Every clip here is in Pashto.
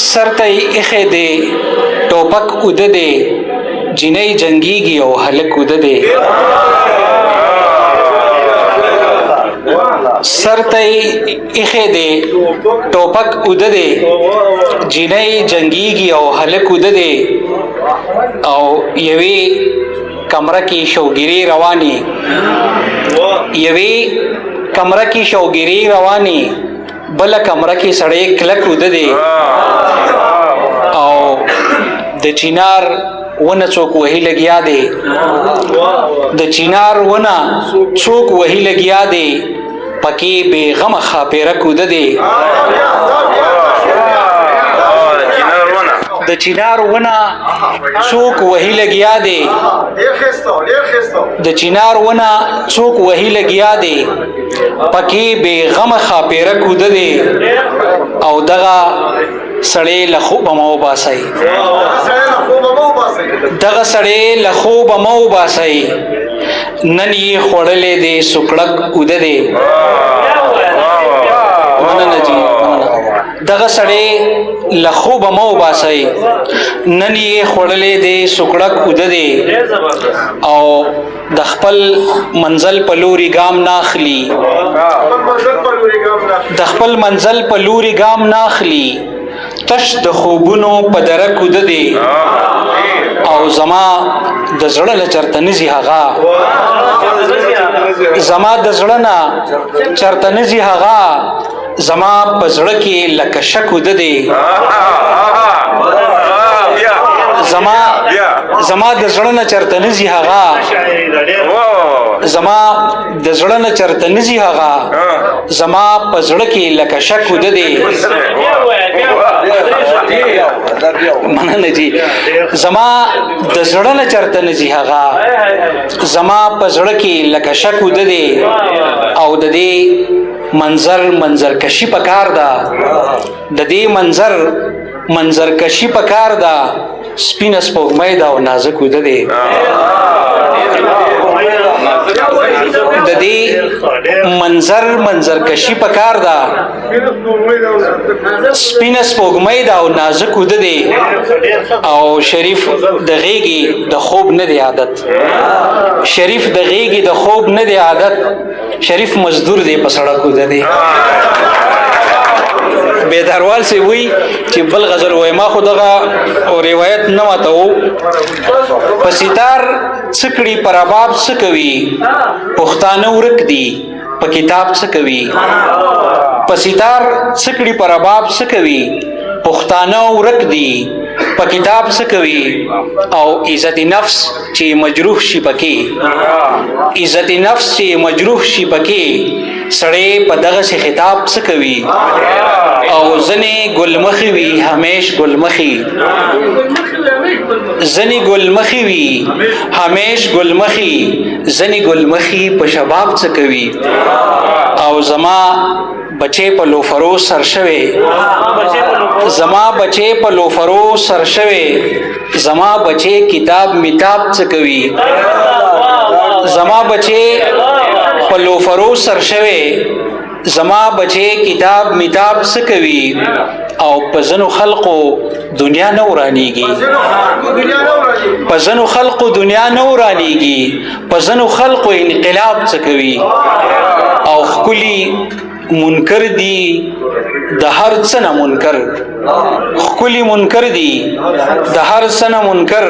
سرته ایخې دی ټوپک اوده دی جنۍ جنګیږي او هلک اوده دی سرته ایخې دی ټوپک اوده دی جنۍ جنګیږي او هلک اوده دی او یوې کمره کې شوګیرې روانې بل کمره کې سړی کلک اوده دی او د چینار ونه څوک وهي لګیا دی پکې بې غمه خاپیره کوده دی د چینار ونه څوک وهي لګیا دی پکې بې غمه خاپیره کوده دی او دغه سړی له خوبه مه وباسئ نن یې خوړلې دی سوکړک اوده دی دغه سړی له خوبه مه وباسئ نن یې خوړلې دی سوکړک اوده دی او د خپل منزل په لوري ګام ناخلي تش د خوبونو په درک اوده دی او زما د زړه نه چرته نځي هغه زما په زړه کې لکه شک اوده دی زما د زړه نه چرته نځي هغه زما په زړه کې لکه شک اوده دی مننه جی زما د زړه نه چرته نځي هغه زما په زړه کې لکه شک اوده دی او د دې منظر کشي پکار ده سپینه سپوږمۍ ده او نازک اوده دی د دې منظر کشي پکار ده سپینه سپوږمۍ ده او نازک اوده دی او شریف د غیږې د خوب نه دی عادت شریف مزدور دی په سړک اوده دی بیداروال سے وی چې بل غزل وای ما خو دغه او روایت نه ماته وو پسیتار څکړي پر اباب څکوي پښتانه ورک دي په کتاب څکوي پسیتار څکړي پر اباب څکوي پښتانه ورک دي په کتاب څکوي او عزت نفس چې مجروح شي پکې سړی په دغه سي خطاب څکوي او ځنې ګلمخي وي همیش ګلمخي په شباب څکوي او زما بچې په لوفرو سر شوي زما بچې کتاب میتاب څکوي زما بچې کتاب میتاب څکوي او په ځنو خلقو دنیا نه ورانیږي په ځنو خلقو انقلاب څکوي او خکلی منکر دی د هر څه نه منکر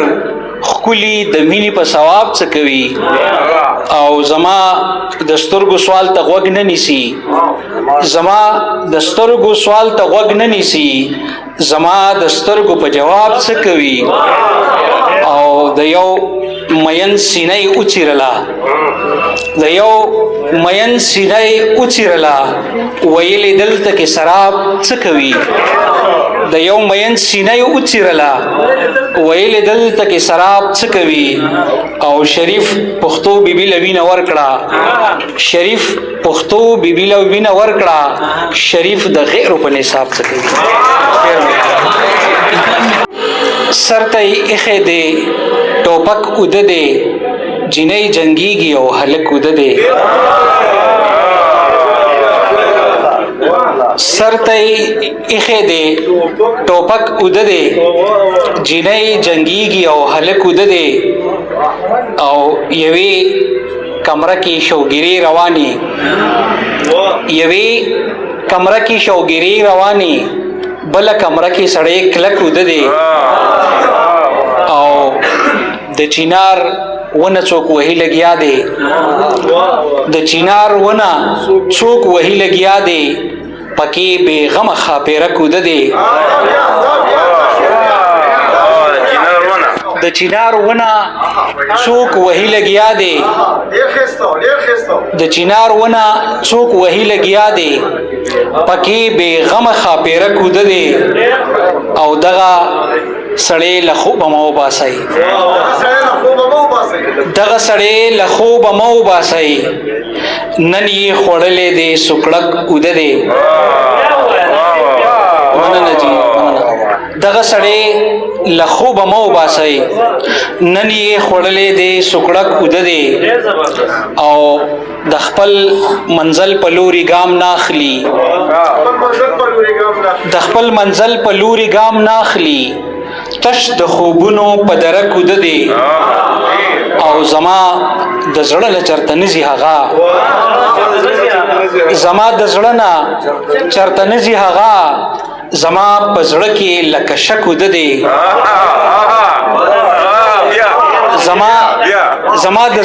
خکلی د مینې په ثواب څکوي او زما د سترګو سوال ته غوږ نه نیسي زما د سترګو په جواب څکوي او د یو مین سینې اوچیرلا ویلې دلته کې سراب څکوي او شریف پښتو بیبي لوینه ورکړه شریف د غیر په نصاب څکوي سرته ایخې دی ټوپک اوده دی جنۍ جنګیږي او هلک اوده دی سر ته ایښی دی ټوپک اوده دی جینۍ جنګیږي او هلک اوده دی او یوې کمره کې شوګیرې روانې بله کمره کې سړی کلک اوده دی او د چینار ونه څوک وهي لګیا دی پکې بې غمه خاپیره کوده دی د چینار ونه څوک وهي لګیا دی پکې بې غمه خاپیره کوده دی او دغه سړی له خوبه مه وباسئ نن یې خوړلی دی سوکړک اوده دی دغه سړی له خوبه مه وباسئ نن یې خوړلی دی سوکړک اوده دی او د خپل منزل په لوري ګام ناخلي تش د خوبونو په درک اوده دی او زما د زړه نه چرته نځي هغه زما په زړه کې لکه شک اوده دی زما د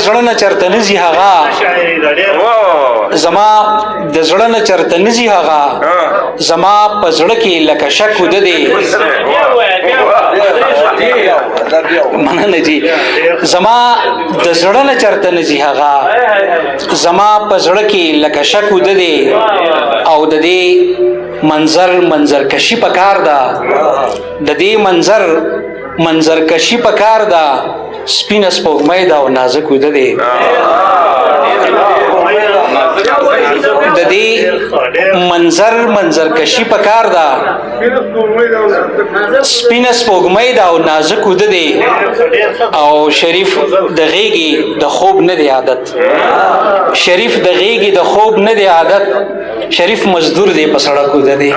زړه نه چرته نځي هغه زما په زړه کې لکه شک اوده دی مننه جی زما د زړه نه چرته نځي هغه زما په زړه کې لکه شک اوده دی او د دې منظر کشي پکار ده سپینه سپوږمۍ ده او نازک اوده دی د دې منظر کشي پکار ده سپینه سپوږمۍ ده او نازک اوده دی او شریف د غیږې د خوب نه دی عادت شریف مزدور دی په سړک اوده دی